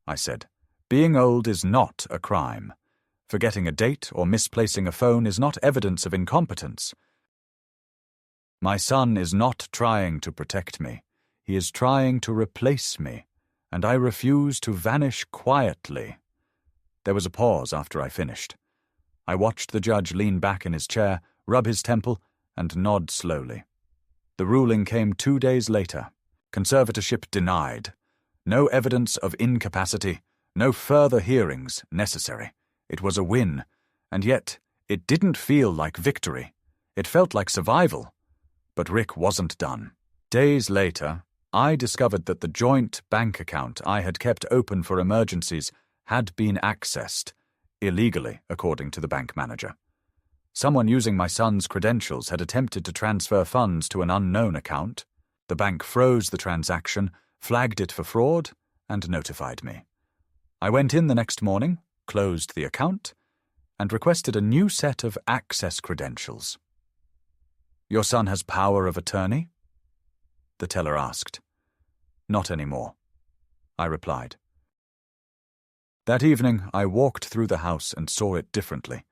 I said, "being old is not a crime. Forgetting a date or misplacing a phone is not evidence of incompetence. My son is not trying to protect me. He is trying to replace me, and I refuse to vanish quietly." There was a pause after I finished. I watched the judge lean back in his chair, rub his temple, and nod slowly. The ruling came 2 days later. Conservatorship denied. No evidence of incapacity, no further hearings necessary. It was a win, and yet it didn't feel like victory. It felt like survival. But Rick wasn't done. Days later, I discovered that the joint bank account I had kept open for emergencies had been accessed, illegally, according to the bank manager. Someone using my son's credentials had attempted to transfer funds to an unknown account. The bank froze the transaction, flagged it for fraud, and notified me. I went in the next morning, closed the account, and requested a new set of access credentials. "Your son has power of attorney?" the teller asked. "Not anymore," I replied. That evening, I walked through the house and saw it differently.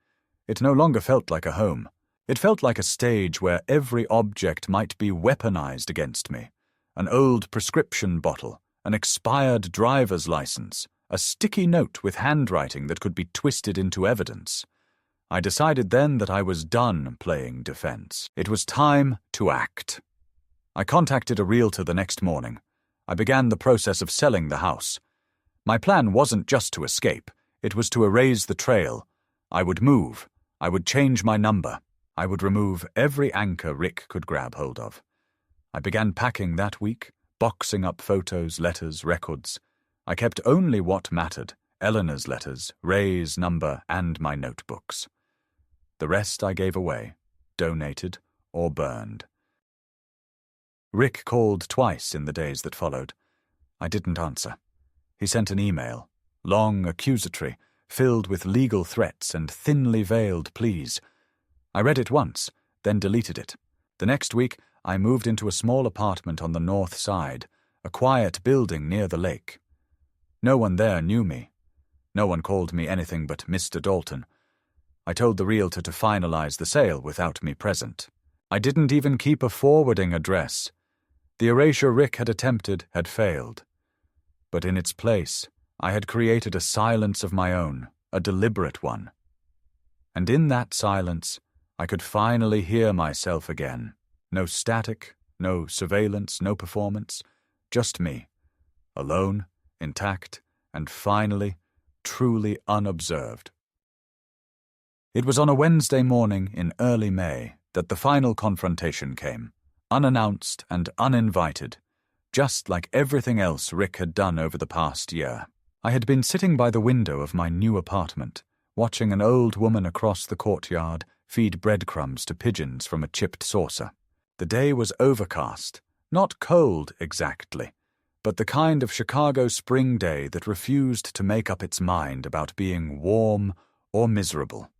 It no longer felt like a home. It felt like a stage where every object might be weaponized against me. An old prescription bottle, an expired driver's license, a sticky note with handwriting that could be twisted into evidence. I decided then that I was done playing defense. It was time to act. I contacted a realtor the next morning. I began the process of selling the house. My plan wasn't just to escape, it was to erase the trail. I would move. I would change my number. I would remove every anchor Rick could grab hold of. I began packing that week, boxing up photos, letters, records. I kept only what mattered: Eleanor's letters, Ray's number, and my notebooks. The rest I gave away, donated, or burned. Rick called twice in the days that followed. I didn't answer. He sent an email, long, accusatory, filled with legal threats and thinly veiled pleas. I read it once, then deleted it. The next week, I moved into a small apartment on the north side, a quiet building near the lake. No one there knew me. No one called me anything but Mr. Dalton. I told the realtor to finalize the sale without me present. I didn't even keep a forwarding address. The erasure Rick had attempted had failed. But in its place, I had created a silence of my own, a deliberate one. And in that silence, I could finally hear myself again. No static, no surveillance, no performance, just me, alone, intact, and finally, truly unobserved. It was on a Wednesday morning in early May that the final confrontation came, unannounced and uninvited, just like everything else Rick had done over the past year. I had been sitting by the window of my new apartment, watching an old woman across the courtyard feed breadcrumbs to pigeons from a chipped saucer. The day was overcast, not cold exactly, but the kind of Chicago spring day that refused to make up its mind about being warm or miserable.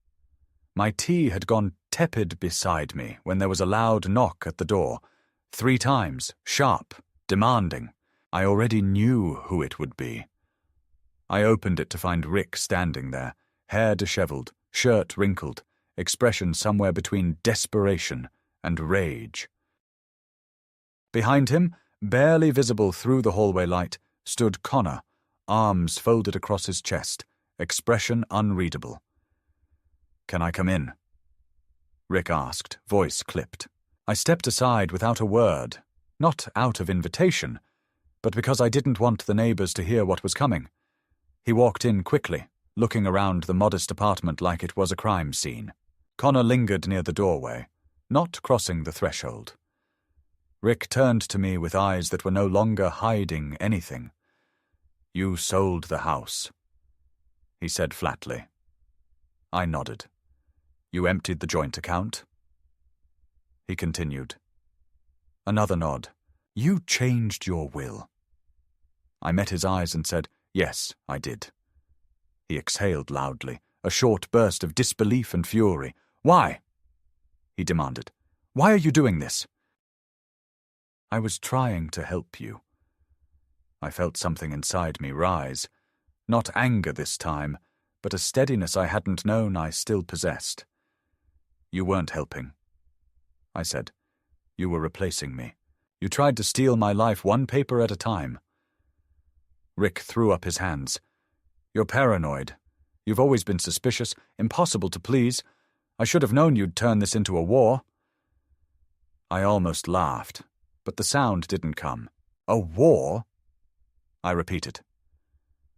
My tea had gone tepid beside me when there was a loud knock at the door, 3 times, sharp, demanding. I already knew who it would be. I opened it to find Rick standing there, hair disheveled, shirt wrinkled, expression somewhere between desperation and rage. Behind him, barely visible through the hallway light, stood Connor, arms folded across his chest, expression unreadable. "Can I come in?" Rick asked, voice clipped. I stepped aside without a word, not out of invitation, but because I didn't want the neighbors to hear what was coming. He walked in quickly, looking around the modest apartment like it was a crime scene. Connor lingered near the doorway, not crossing the threshold. Rick turned to me with eyes that were no longer hiding anything. "You sold the house," he said flatly. I nodded. "You emptied the joint account?" He continued. Another nod. "You changed your will." I met his eyes and said, "Yes, I did." He exhaled loudly, a short burst of disbelief and fury. "Why?" he demanded. "Why are you doing this?" "I was trying to help you." I felt something inside me rise. Not anger this time, but a steadiness I hadn't known I still possessed. "You weren't helping," I said. "You were replacing me. You tried to steal my life one paper at a time." Rick threw up his hands. "You're paranoid. You've always been suspicious, impossible to please. I should have known you'd turn this into a war." I almost laughed, but the sound didn't come. "A war?" I repeated.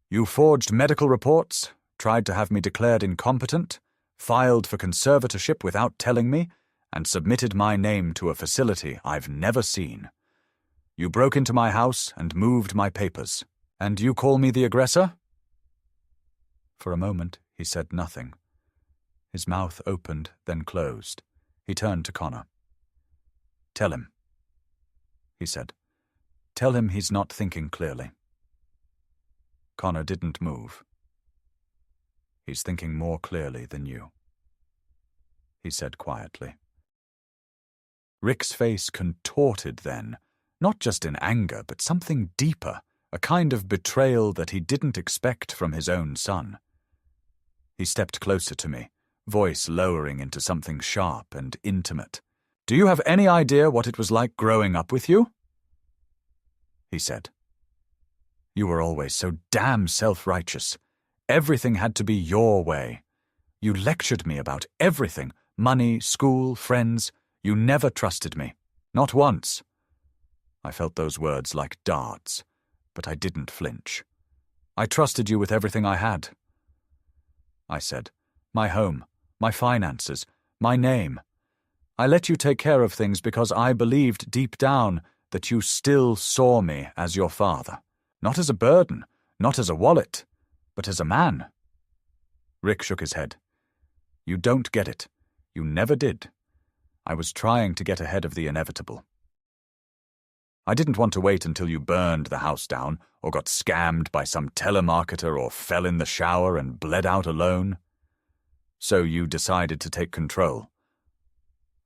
"You forged medical reports, tried to have me declared incompetent, filed for conservatorship without telling me, and submitted my name to a facility I've never seen. You broke into my house and moved my papers. And you call me the aggressor?" For a moment, he said nothing. His mouth opened, then closed. He turned to Connor. "Tell him," he said. "Tell him he's not thinking clearly." Connor didn't move. "He's thinking more clearly than you," he said quietly. Rick's face contorted then, not just in anger, but something deeper, a kind of betrayal that he didn't expect from his own son. He stepped closer to me, voice lowering into something sharp and intimate. "Do you have any idea what it was like growing up with you?" he said. "You were always so damn self-righteous. Everything had to be your way. You lectured me about everything, money, school, friends. You never trusted me. Not once." I felt those words like darts, but I didn't flinch. "I trusted you with everything I had." I said, my home, my finances, my name. I let you take care of things because I believed deep down that you still saw me as your father. Not as a burden, not as a wallet, but as a man." Rick shook his head. "You don't get it. You never did. I was trying to get ahead of the inevitable. I didn't want to wait until you burned the house down, or got scammed by some telemarketer, or fell in the shower and bled out alone. So you decided to take control,"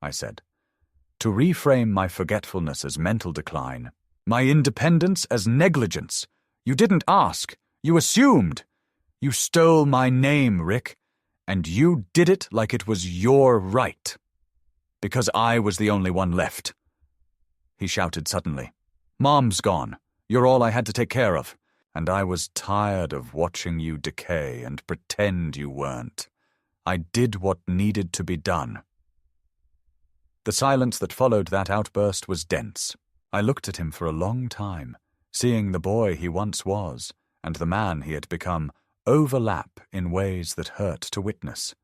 I said. "To reframe my forgetfulness as mental decline, my independence as negligence. You didn't ask. You assumed. You stole my name, Rick, and you did it like it was your right. Because I was the only one left." He shouted suddenly. "Mom's gone. You're all I had to take care of. And I was tired of watching you decay and pretend you weren't. I did what needed to be done." The silence that followed that outburst was dense. I looked at him for a long time, seeing the boy he once was and the man he had become overlap in ways that hurt to witness.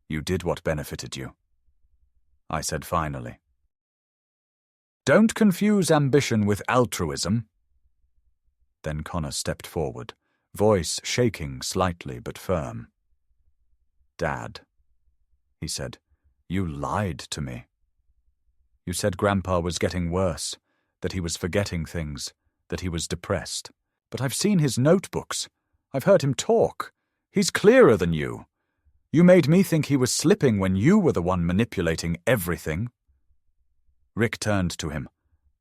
"You did what benefited you," I said finally. "Don't confuse ambition with altruism." Then Connor stepped forward, voice shaking slightly but firm. "Dad," he said, "you lied to me. You said Grandpa was getting worse, that he was forgetting things, that he was depressed. But I've seen his notebooks. I've heard him talk. He's clearer than you. You made me think he was slipping when you were the one manipulating everything." Rick turned to him,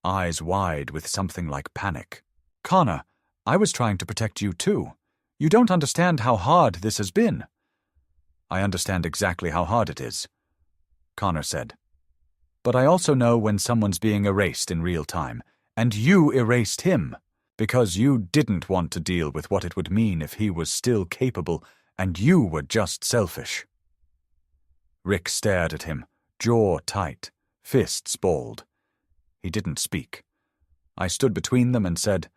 eyes wide with something like panic. "Connor, I was trying to protect you too. You don't understand how hard this has been." "I understand exactly how hard it is," Connor said. "But I also know when someone's being erased in real time, and you erased him, because you didn't want to deal with what it would mean if he was still capable and you were just selfish." Rick stared at him, jaw tight, fists balled. He didn't speak. I stood between them and said,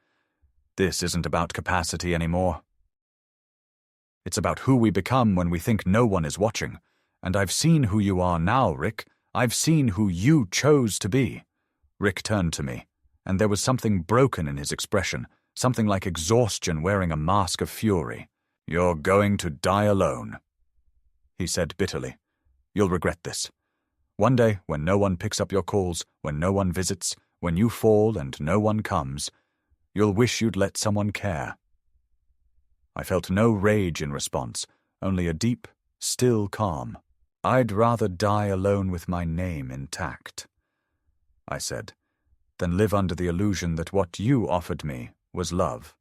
"This isn't about capacity anymore. It's about who we become when we think no one is watching. And I've seen who you are now, Rick. I've seen who you chose to be." Rick turned to me, and there was something broken in his expression, something like exhaustion wearing a mask of fury. "You're going to die alone," he said bitterly. "You'll regret this. One day, when no one picks up your calls, when no one visits, when you fall and no one comes, you'll wish you'd let someone care." I felt no rage in response, only a deep, still calm. "I'd rather die alone with my name intact," I said, "than live under the illusion that what you offered me was love."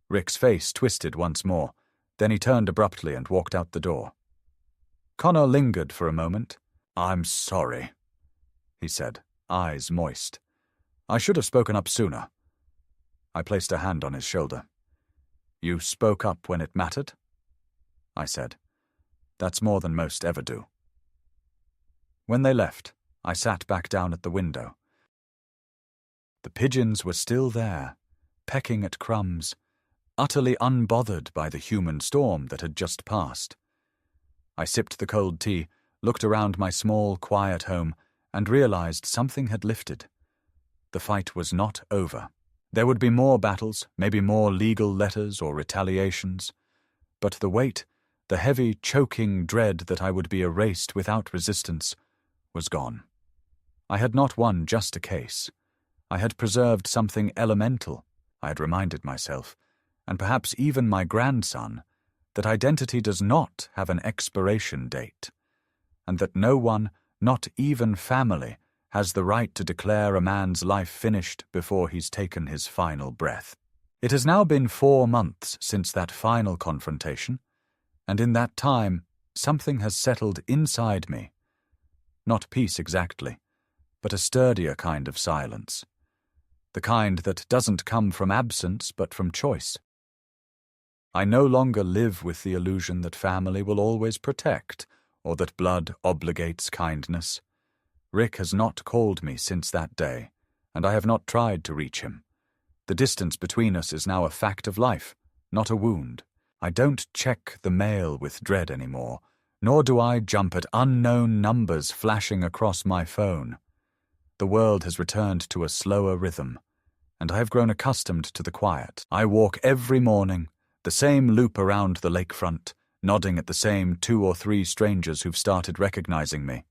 Rick's face twisted once more, then he turned abruptly and walked out the door. Connor lingered for a moment. "I'm sorry," he said, eyes moist. "I should have spoken up sooner." I placed a hand on his shoulder. "You spoke up when it mattered?" I said. "That's more than most ever do." When they left, I sat back down at the window. The pigeons were still there, pecking at crumbs, utterly unbothered by the human storm that had just passed. I sipped the cold tea, looked around my small, quiet home, and realized something had lifted. The fight was not over. There would be more battles, maybe more legal letters or retaliations. But the weight, the heavy, choking dread that I would be erased without resistance, was gone. I had not won just a case. I had preserved something elemental, I had reminded myself, and perhaps even my grandson, that identity does not have an expiration date, and that no one, not even family, has the right to declare a man's life finished before he's taken his final breath. It has now been 4 months since that final confrontation, and in that time something has settled inside me. Not peace exactly, but a sturdier kind of silence. The kind that doesn't come from absence but from choice. I no longer live with the illusion that family will always protect, or that blood obligates kindness. Rick has not called me since that day, and I have not tried to reach him. The distance between us is now a fact of life, not a wound. I don't check the mail with dread anymore, nor do I jump at unknown numbers flashing across my phone. The world has returned to a slower rhythm, and I have grown accustomed to the quiet. I walk every morning, the same loop around the lakefront, nodding at the same 2 or 3 strangers who've started recognizing me.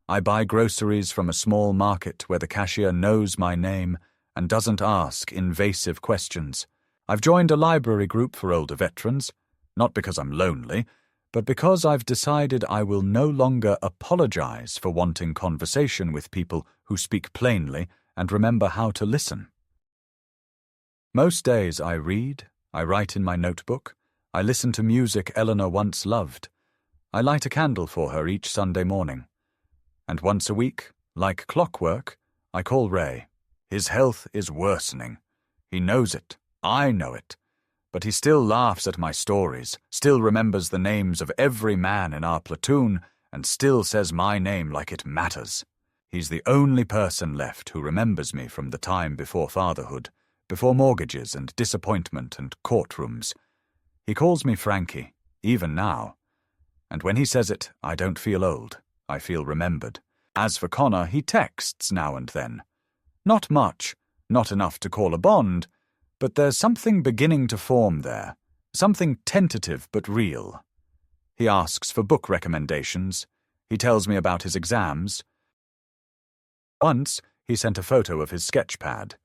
I buy groceries from a small market where the cashier knows my name and doesn't ask invasive questions. I've joined a library group for older veterans, not because I'm lonely, but because I've decided I will no longer apologize for wanting conversation with people who speak plainly and remember how to listen. Most days I read, I write in my notebook, I listen to music Eleanor once loved. I light a candle for her each Sunday morning. And once a week, like clockwork, I call Ray. His health is worsening. He knows it. I know it. But he still laughs at my stories, still remembers the names of every man in our platoon, and still says my name like it matters. He's the only person left who remembers me from the time before fatherhood, before mortgages and disappointment and courtrooms. He calls me Frankie, even now. And when he says it, I don't feel old. I feel remembered. As for Connor, he texts now and then. Not much, not enough to call a bond, but there's something beginning to form there, something tentative but real. He asks for book recommendations. He tells me about his exams. Once, he sent a photo of his sketch pad.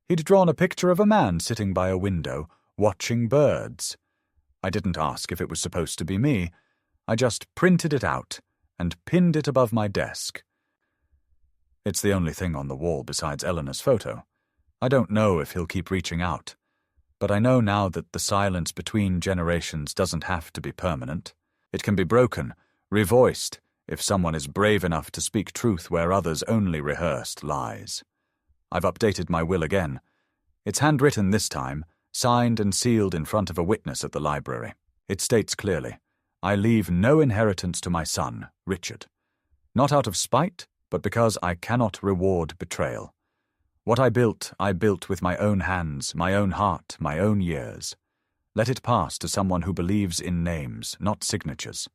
He'd drawn a picture of a man sitting by a window, watching birds. I didn't ask if it was supposed to be me. I just printed it out and pinned it above my desk. It's the only thing on the wall besides Eleanor's photo. I don't know if he'll keep reaching out, but I know now that the silence between generations doesn't have to be permanent. It can be broken, revoiced, if someone is brave enough to speak truth where others only rehearsed lies. I've updated my will again. It's handwritten this time, signed and sealed in front of a witness at the library. It states clearly, I leave no inheritance to my son, Richard. Not out of spite, but because I cannot reward betrayal. What I built with my own hands, my own heart, my own years. Let it pass to someone who believes in names, not signatures.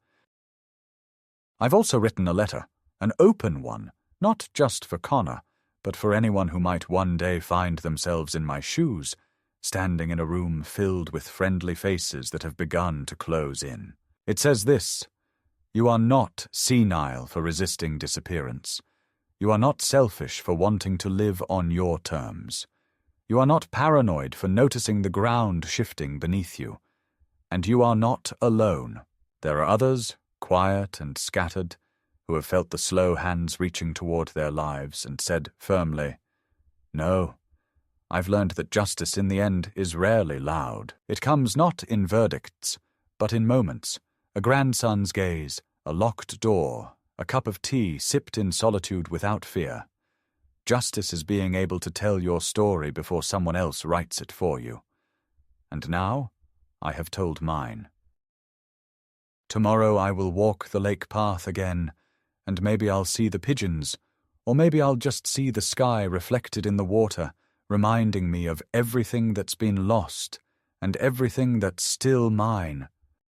I've also written a letter, an open one, not just for Connor, but for anyone who might one day find themselves in my shoes, standing in a room filled with friendly faces that have begun to close in. It says this: You are not senile for resisting disappearance. You are not selfish for wanting to live on your terms. You are not paranoid for noticing the ground shifting beneath you. And you are not alone. There are others, quiet and scattered, who have felt the slow hands reaching toward their lives and said firmly, No, I've learned that justice in the end is rarely loud. It comes not in verdicts, but in moments, a grandson's gaze, a locked door, a cup of tea sipped in solitude without fear. Justice is being able to tell your story before someone else writes it for you. And now, I have told mine. Tomorrow I will walk the lake path again, and maybe I'll see the pigeons, or maybe I'll just see the sky reflected in the water, reminding me of everything that's been lost and everything that's still mine.